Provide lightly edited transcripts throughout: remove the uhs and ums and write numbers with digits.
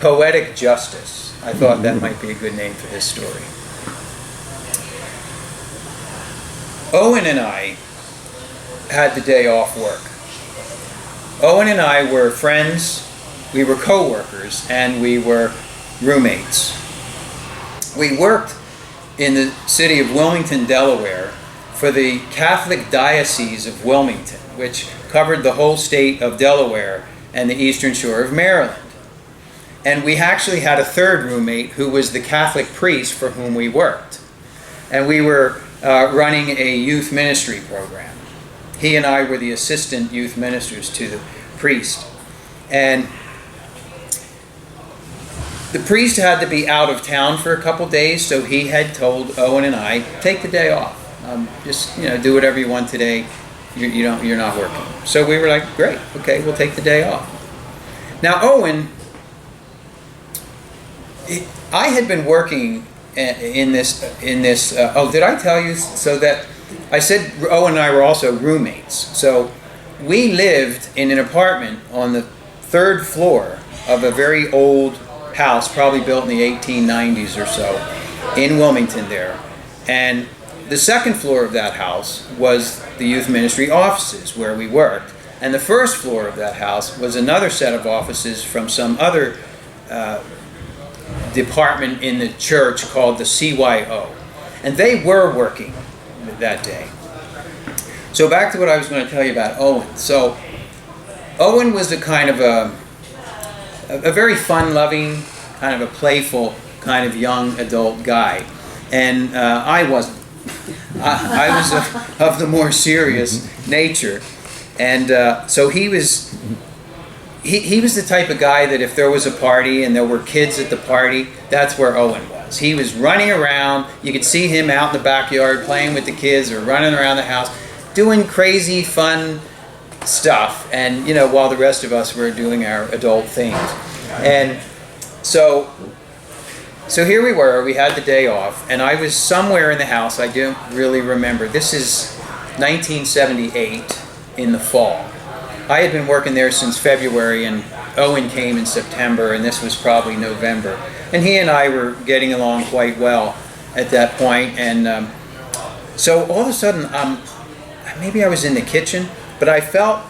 Poetic Justice. I thought that might be a good name for this story. Owen and I had the day off work. Owen and I were friends, we were co-workers, and we were roommates. We worked in the city of Wilmington, Delaware, for the Catholic Diocese of Wilmington, which covered the whole state of Delaware and the eastern shore of Maryland. And we actually had a third roommate who was the Catholic priest for whom we worked. And we were running a youth ministry program. He and I were the assistant youth ministers to the priest. And the priest had to be out of town for a couple days, so he had told Owen and I, take the day off. Just do whatever you want today. You're not working. So we were like, great, okay, we'll take the day off. Now Owen, I had been working in this. Oh, did I tell you? So that I said Owen and I were also roommates. So we lived in an apartment on the third floor of a very old house, probably built in the 1890s or so, in Wilmington there. And the second floor of that house was the youth ministry offices where we worked. And the first floor of that house was another set of offices from some other department in the church called the CYO. And they were working that day. So back to what I was going to tell you about Owen. So Owen was a kind of a very fun-loving, kind of a playful, kind of young adult guy. And I wasn't. I was of the more serious nature. And so he was the type of guy that if there was a party and there were kids at the party, that's where Owen was. He was running around. You could see him out in the backyard playing with the kids or running around the house, doing crazy, fun stuff. And, while the rest of us were doing our adult things. And so here we were. We had the day off. And I was somewhere in the house. I don't really remember. This is 1978 in the fall. I had been working there since February, and Owen came in September, and this was probably November. And he and I were getting along quite well at that point. And so all of a sudden, maybe I was in the kitchen, but I felt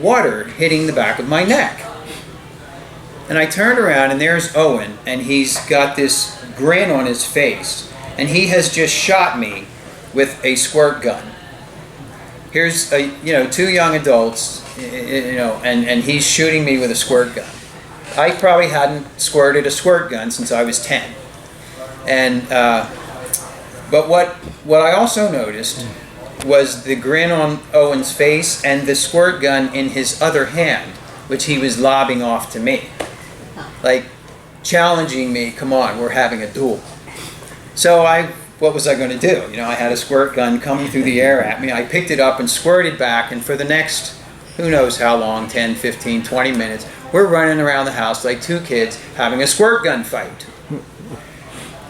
water hitting the back of my neck. And I turned around, and there's Owen, and he's got this grin on his face, and he has just shot me with a squirt gun. Here's two young adults, and he's shooting me with a squirt gun. I probably hadn't squirted a squirt gun since I was 10. And but what I also noticed was the grin on Owen's face and the squirt gun in his other hand, which he was lobbing off to me, like challenging me. Come on, we're having a duel. So what was I going to do? I had a squirt gun coming through the air at me. I picked it up and squirted back, and for the next, who knows how long, 10, 15, 20 minutes, we're running around the house like two kids having a squirt gun fight.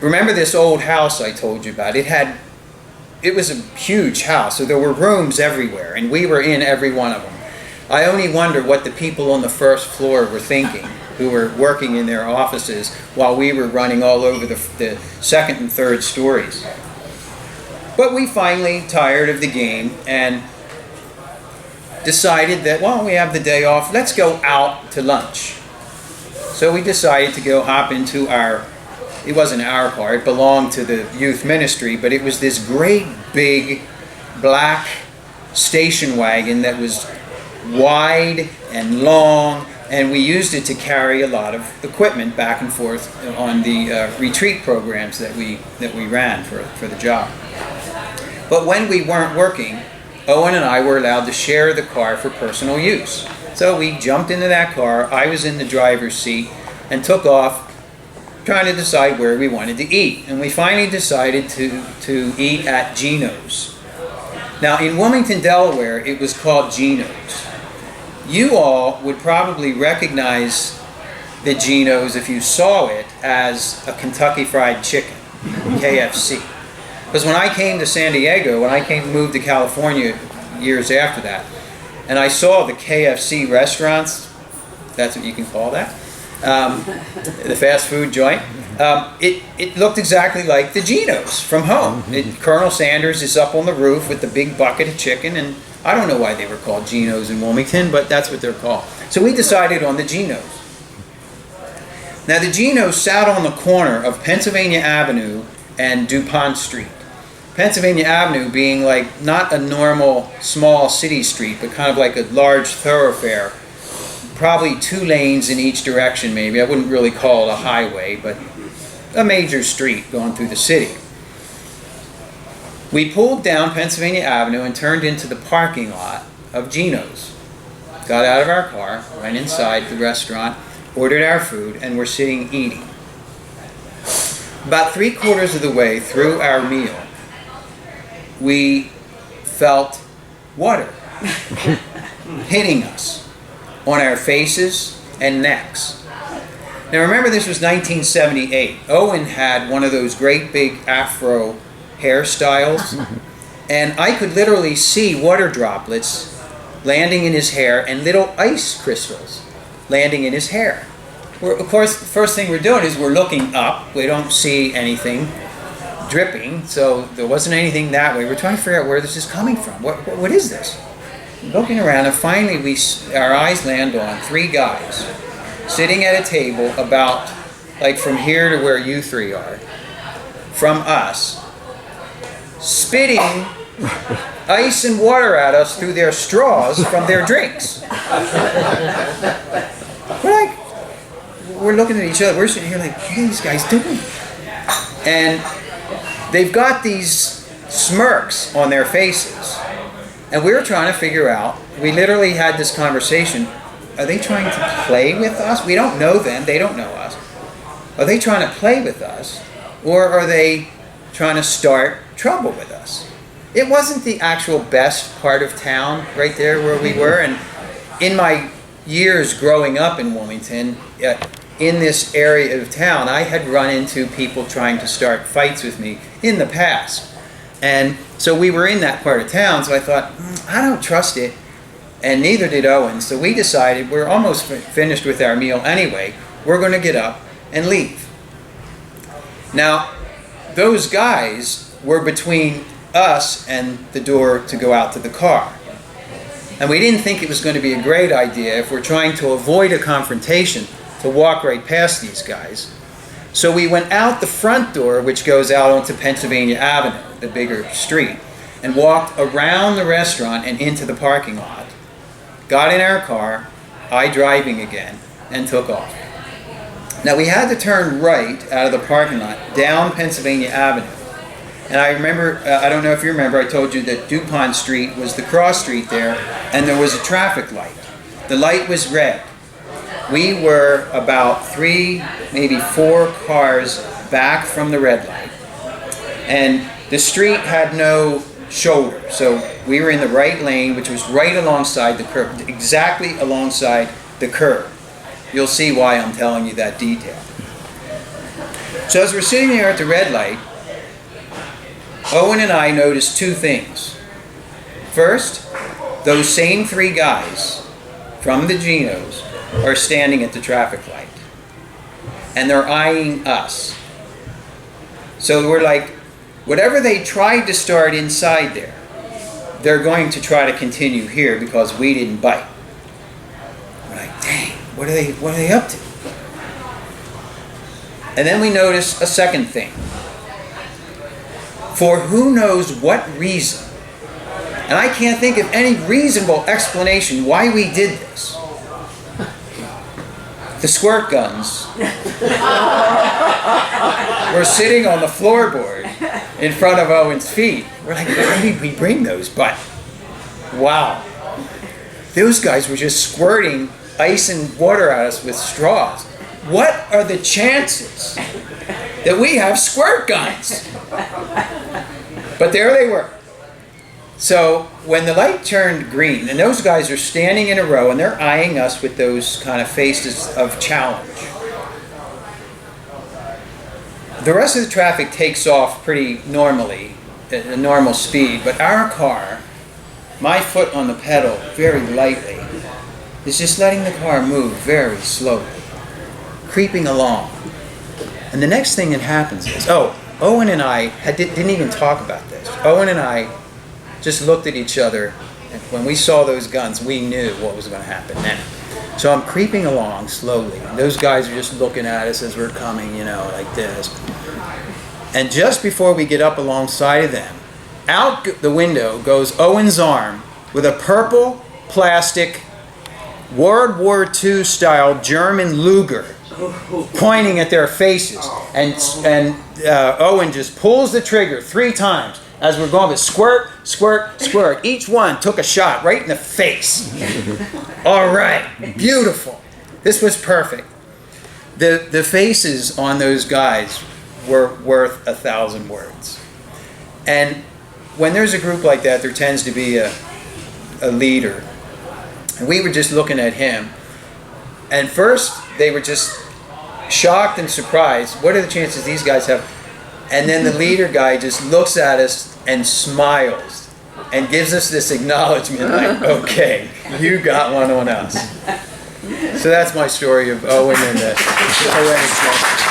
Remember this old house I told you about? It was a huge house, so there were rooms everywhere, and we were in every one of them. I only wonder what the people on the first floor were thinking, who were working in their offices while we were running all over the second and third stories. But we finally tired of the game and decided that, we have the day off, let's go out to lunch. So we decided to go hop into it wasn't our car, it belonged to the youth ministry, but it was this great big black station wagon that was wide and long, and we used it to carry a lot of equipment back and forth on the retreat programs that we ran for the job. But when we weren't working, Owen and I were allowed to share the car for personal use. So we jumped into that car, I was in the driver's seat, and took off trying to decide where we wanted to eat. And we finally decided to eat at Gino's. Now in Wilmington, Delaware, it was called Gino's. You all would probably recognize the Gino's if you saw it as a Kentucky Fried Chicken, KFC. Because when I came to San Diego, moved to California years after that, and I saw the KFC restaurants, that's what you can call that, the fast food joint. It looked exactly like the Geno's from home. Colonel Sanders is up on the roof with the big bucket of chicken, and I don't know why they were called Geno's in Wilmington, but that's what they're called. So we decided on the Geno's. Now the Geno's sat on the corner of Pennsylvania Avenue and DuPont Street. Pennsylvania Avenue being like not a normal small city street, but kind of like a large thoroughfare. Probably 2 lanes in each direction maybe. I wouldn't really call it a highway, but a major street going through the city. We pulled down Pennsylvania Avenue and turned into the parking lot of Geno's. Got out of our car, went inside the restaurant, ordered our food, and were sitting eating. About 3/4 of the way through our meal, we felt water hitting us on our faces and necks. Now remember, this was 1978. Owen had one of those great big afro hairstyles, and I could literally see water droplets landing in his hair and little ice crystals landing in his hair. Of course, the first thing we're doing is we're looking up. We don't see anything dripping, so there wasn't anything that way. We're trying to figure out where this is coming from. What is this? Looking around, and finally our eyes land on 3 guys sitting at a table about like from here to where you 3 are, from us, spitting ice and water at us through their straws from their drinks. We're looking at each other. We're sitting here like, what are these guys doing? And they've got these smirks on their faces. And we were trying to figure out, we literally had this conversation, are they trying to play with us? We don't know them, they don't know us. Are they trying to play with us? Or are they trying to start trouble with us? It wasn't the actual best part of town right there where we were. And in my years growing up in Wilmington, in this area of town, I had run into people trying to start fights with me in the past. And so we were in that part of town, so I thought, I don't trust it, and neither did Owen. So we decided, we're almost finished with our meal anyway, we're going to get up and leave. Now, those guys were between us and the door to go out to the car. And we didn't think it was going to be a great idea, if we're trying to avoid a confrontation, to walk right past these guys. So we went out the front door, which goes out onto Pennsylvania Avenue, the bigger street, and walked around the restaurant and into the parking lot. Got in our car, I driving again, and took off. Now we had to turn right out of the parking lot, down Pennsylvania Avenue. And I remember, I don't know if you remember, I told you that DuPont Street was the cross street there, and there was a traffic light. The light was red. We were about 3, maybe 4 cars back from the red light. And the street had no shoulder, so we were in the right lane, which was right alongside the curb, exactly alongside the curb. You'll see why I'm telling you that detail. So as we're sitting there at the red light, Owen and I noticed 2 things. First, those same 3 guys from the Geno's are standing at the traffic light. And they're eyeing us. So we're like, whatever they tried to start inside there, they're going to try to continue here because we didn't bite. We're like, dang, what are they up to? And then we notice a second thing. For who knows what reason, and I can't think of any reasonable explanation why we did this, the squirt guns were sitting on the floorboard in front of Owen's feet. We're like, why did we bring those? But, wow. Those guys were just squirting ice and water at us with straws. What are the chances that we have squirt guns? But there they were. So when the light turned green, and those guys are standing in a row and they're eyeing us with those kind of faces of challenge. The rest of the traffic takes off pretty normally, at a normal speed, but our car, my foot on the pedal very lightly, is just letting the car move very slowly. creeping along. And the next thing that happens is, Owen and I didn't even talk about this. Owen and I just looked at each other, and when we saw those guns, we knew what was going to happen now. So I'm creeping along slowly, and those guys are just looking at us as we're coming, like this. And just before we get up alongside of them, out the window goes Owen's arm with a purple plastic World War II style German Luger pointing at their faces. And Owen just pulls the trigger 3 times as we're going with squirt, squirt, squirt. Each one took a shot right in the face. All right, beautiful. This was perfect. The faces on those guys were worth 1,000 words. And when there's a group like that, there tends to be a leader. And we were just looking at him. And first, they were just shocked and surprised. What are the chances these guys have? And then the leader guy just looks at us and smiles and gives us this acknowledgement like, okay, you got one on us. So that's my story of Owen and the Poetic Justice.